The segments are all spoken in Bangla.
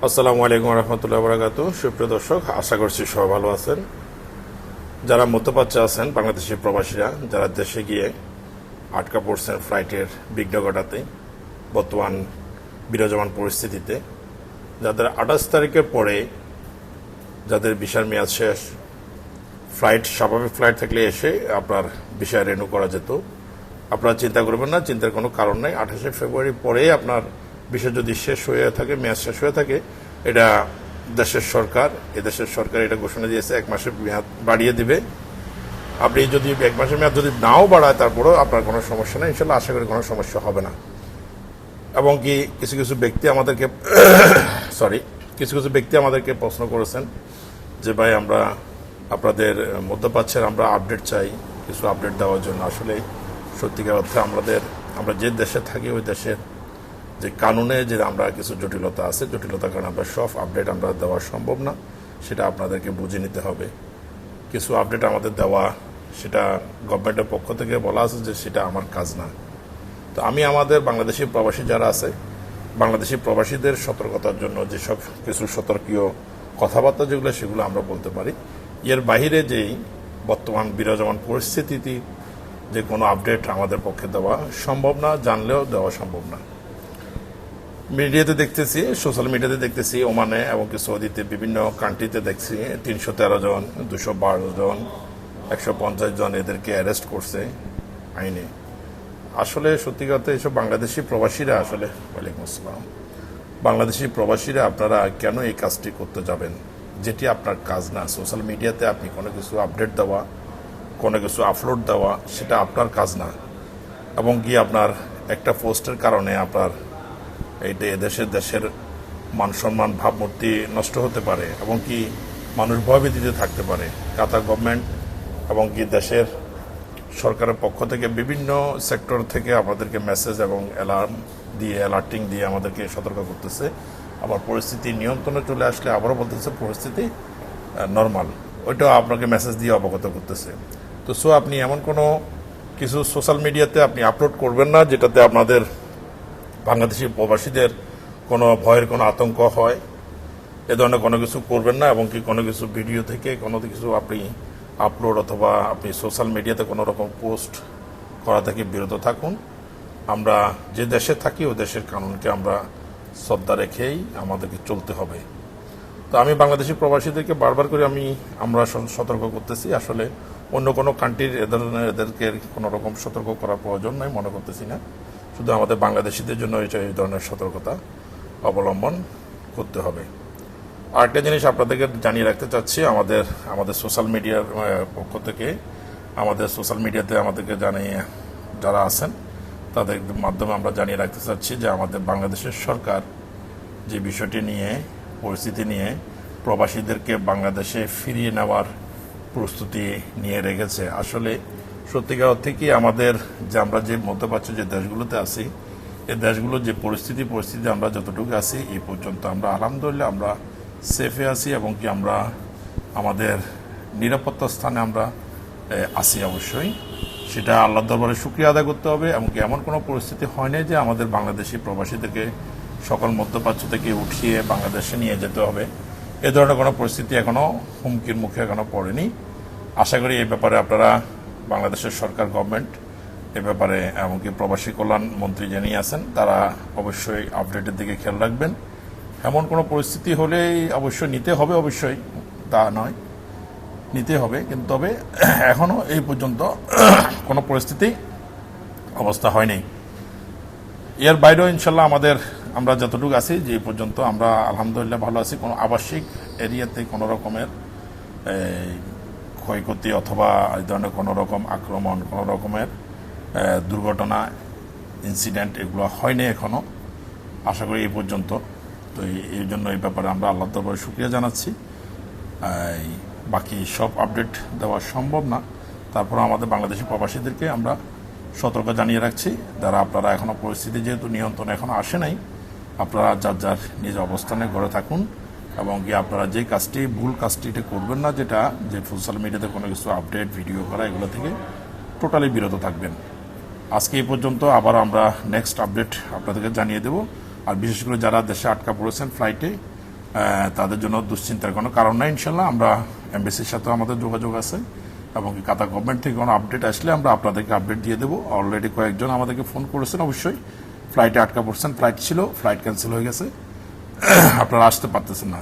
আসসালামু আলাইকুম রহমতুল্লাহ বরাকাতু। সুপ্রিয় দর্শক, আশা করছি সবাই ভালো আছেন। যারা মধ্যপ্রাচ্যে আছেন, বাংলাদেশি প্রবাসীরা যারা দেশে গিয়ে আটকা পড়ছেন ফ্লাইটের বিঘ্ন ঘটাতে, বর্তমান বিরাজমান পরিস্থিতিতে, যাদের 28 তারিখের পরে যাদের ভিসার মেয়াদ শেষ, ফ্লাইট স্বাভাবিক ফ্লাইট থাকলে এসে আপনার ভিসা রেনু করা যেত। আপনারা চিন্তা করবেন না, চিন্তার কোনো কারণ নেই। 28শে ফেব্রুয়ারি পরে আপনার ভিসা যদি শেষ হয়ে থাকে, মেয়াদ শেষ হয়ে থাকে, এটা দেশের সরকার এটা ঘোষণা দিয়েছে 1 মাসের মেয়াদ বাড়িয়ে দিবে। আপনি যদি 1 মাসের মেয়াদ যদি নাও বাড়ায়, তারপরেও আপনার কোনো সমস্যা নেই, ইনশাল্লাহ আশা করি কোনো সমস্যা হবে না। এবং কি কিছু কিছু ব্যক্তি আমাদেরকে প্রশ্ন করেছেন যে ভাই, আমরা আপনাদের মধ্যপ্রাচ্যের আমরা আপডেট চাই, কিছু আপডেট দেওয়ার জন্য। আসলে সত্যিকার অর্থে আমরা যে দেশে থাকি, ওই দেশের যে কানুনে যে আমরা কিছু জটিলতা আছে, জটিলতার কারণে আমরা সব আপডেট আমরা দেওয়া সম্ভব না, সেটা আপনাদেরকে বুঝে নিতে হবে। কিছু আপডেট আমাদের দেওয়া, সেটা গভর্নমেন্টের পক্ষ থেকে বলা আছে যে সেটা আমার কাজ না। তো আমি আমাদের বাংলাদেশি প্রবাসী যারা আছে, বাংলাদেশি প্রবাসীদের সতর্কতার জন্য যেসব কিছু সতর্কীয় কথাবার্তা সেগুলো আমরা বলতে পারি। এর বাহিরে যেই বর্তমান বিরাজমান পরিস্থিতিতে যে কোনো আপডেট আমাদের পক্ষে দেওয়া সম্ভব না, জানলেও দেওয়া সম্ভব না। মিডিয়াতে দেখতেছি, সোশ্যাল মিডিয়াতে দেখতেছি, ওমানে এবং সৌদিতে বিভিন্ন কান্ট্রিতে দেখছি 313 জন, 212 জন, 150 জন এদেরকে অ্যারেস্ট করছে আইনে। আসলে সত্যি কথা, এইসব বাংলাদেশি প্রবাসীরা আসলে, ওয়ালাইকুম আসসালাম, বাংলাদেশি প্রবাসীরা আপনারা কেন এই কাজটি করতে যাবেন, যেটি আপনার কাজ না। সোশ্যাল মিডিয়াতে আপনি কোনো কিছু আপডেট দেওয়া, কোনো কিছু আপলোড দেওয়া, সেটা আপনার কাজ না। এবং কি আপনার একটা পোস্টের কারণে আপনার এইটা দেশের মান সম্মান ভাবমূর্তি নষ্ট হতে পারে, এবং কি মানুষ ভয়ভীতিতে থাকতে পারে। কাতার গভর্নমেন্ট এবং কি দেশের সরকারের পক্ষ থেকে বিভিন্ন সেক্টর থেকে আমাদেরকে মেসেজ এবং অ্যালার্টিং দিয়ে আমাদেরকে সতর্ক করতেছে। আবার পরিস্থিতি নিয়ন্ত্রণে চলে আসলে আবারও বলতেছে পরিস্থিতি নর্মাল, ওইটাও আপনাকে মেসেজ দিয়ে অবগত করতেছে। তো আপনি এমন কোনো কিছু সোশ্যাল মিডিয়াতে আপনি আপলোড করবেন না যেটাতে আপনাদের বাংলাদেশি প্রবাসীদের কোনো ভয়ের কোনো আতঙ্ক হয়। এ ধরনের কোনো কিছু করবেন না। এবং কি কোনো কিছু ভিডিও থেকে কোনো কিছু আপনি আপলোড অথবা আপনি সোশ্যাল মিডিয়াতে কোনো রকম পোস্ট করা থেকে বিরত থাকুন। আমরা যে দেশে থাকি, ওই দেশের কানুনকে আমরা শ্রদ্ধা রেখেই আমাদেরকে চলতে হবে। তো আমি বাংলাদেশি প্রবাসীদেরকে বারবার করে আমরা সতর্ক করতেছি। আসলে অন্য কোনো কান্ট্রির এদেরকে কোনো রকম সতর্ক করার প্রয়োজন নাই মনে করতেছি না। শুধু আমাদের বাংলাদেশিদের জন্য এই ধরনের সতর্কতা অবলম্বন করতে হবে। আরেকটা জিনিস আপনাদেরকে জানিয়ে রাখতে চাচ্ছি, আমাদের সোশ্যাল মিডিয়ার পক্ষ থেকে, আমাদের সোশ্যাল মিডিয়াতে আমাদেরকে জানিয়ে যারা আছেন তাদের মাধ্যমে আমরা জানিয়ে রাখতে চাচ্ছি যে আমাদের বাংলাদেশের সরকার যে বিষয়টি নিয়ে, পরিস্থিতি নিয়ে প্রবাসীদেরকে বাংলাদেশে ফিরিয়ে নেওয়ার প্রস্তুতি নিয়ে রেখেছে। আসলে সত্যিকার অর্থে কি আমরা যে মধ্যপ্রাচ্য যে দেশগুলোতে আছি, এই দেশগুলোর যে পরিস্থিতি আমরা যতটুকু আছি এই পর্যন্ত আমরা আলহামদুলিল্লাহ আমরা সেফে আছি, এবং কি আমরা আমাদের নিরাপত্তা স্থানে আমরা আছি। অবশ্যই সেটা আল্লাহর দরবারে শুকরিয়া আদায় করতে হবে। এমনকি এমন কোনো পরিস্থিতি হয় নাই যে আমাদের বাংলাদেশি প্রবাসীদেরকে সকল মধ্যপ্রাচ্য থেকে উঠিয়ে বাংলাদেশে নিয়ে যেতে হবে। এ ধরনের কোনো পরিস্থিতি এখনও হুমকির মুখে এখনও পড়েনি। আশা করি এই ব্যাপারে আপনারা, বাংলাদেশের সরকার গভর্নমেন্ট এ ব্যাপারে, এমনকি প্রবাসী কল্যাণ মন্ত্রী যিনি আছেন, তারা অবশ্যই আপডেটের দিকে খেয়াল রাখবেন। এমন কোনো পরিস্থিতি হলেই অবশ্যই নিতে হবে, অবশ্যই তা নয়, নিতে হবে। কিন্তু তবে এখনও এই পর্যন্ত কোনো পরিস্থিতি অবস্থা হয়নি। এর বাইরেও ইনশাল্লাহ আমরা যতটুকু আছি, যে পর্যন্ত আমরা আলহামদুলিল্লাহ ভালো আছি। কোনো আবাসিক এরিয়াতে কোনো রকমের ক্ষয়ক্ষতি অথবা এই ধরনের কোনো রকম আক্রমণ, কোনো রকমের দুর্ঘটনা, ইনসিডেন্ট এগুলো হয়নি এখনও, আশা করি এই পর্যন্ত। তো এই জন্য এই ব্যাপারে আমরা আল্লাহর দরবারে শুকরিয়া জানাচ্ছি। বাকি সব আপডেট দেওয়া সম্ভব না, তারপর আমাদের বাংলাদেশি প্রবাসীদেরকে আমরা সতর্ক জানিয়ে রাখছি। আপনারা এখনও পরিস্থিতি যেহেতু নিয়ন্ত্রণে এখনও আসে নাই, আপনারা যার নিজ অবস্থানে ঘরে থাকুন। এবং কি আপনারা যে ভুল কাজটি করবেন না, যে সোশ্যাল মিডিয়াতে কোনো কিছু আপডেট ভিডিও করা, এগুলো থেকে টোটালি বিরত থাকবেন। আজকে এই পর্যন্ত, আবার আমরা নেক্সট আপডেট আপনাদেরকে জানিয়ে দেব। আর বিশেষ করে যারা দেশে আটকা পড়েছেন ফ্লাইটে, তাদের জন্য দুশ্চিন্তার কোনো কারণ নাই। ইনশাল্লাহ আমরা এমবেসির সাথেও আমাদের যোগাযোগ আছে, এবং কাতার গভর্নমেন্ট থেকে কোনো আপডেট আসলে আমরা আপনাদেরকে আপডেট দিয়ে দেবো। অলরেডি কয়েকজন আমাদেরকে ফোন করেছেন, অবশ্যই ফ্লাইটে আটকা পড়ছেন, ফ্লাইট ছিল, ফ্লাইট ক্যান্সেল হয়ে গেছে, আপনারা আসতে পারতেছেন না।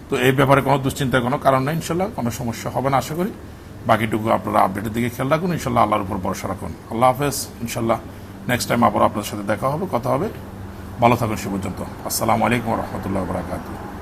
তো এই ব্যাপারে কোনো দুশ্চিন্তার কোনো কারণ নেই, ইনশাল্লাহ কোনো সমস্যা হবে না আশা করি। বাকিটুকু আপনারা আপডেটের দিকে খেয়াল রাখুন, ইনশাল্লাহ আল্লাহর উপর ভরসা রাখুন। আল্লাহ হাফেজ। ইনশাল্লাহ নেক্সট টাইম আবার আপনার সাথে দেখা হবে, কথা হবে। ভালো থাকুন সে পর্যন্ত। আসসালামু আলাইকুম রহমতুল্লাহ বারাকাতুহু।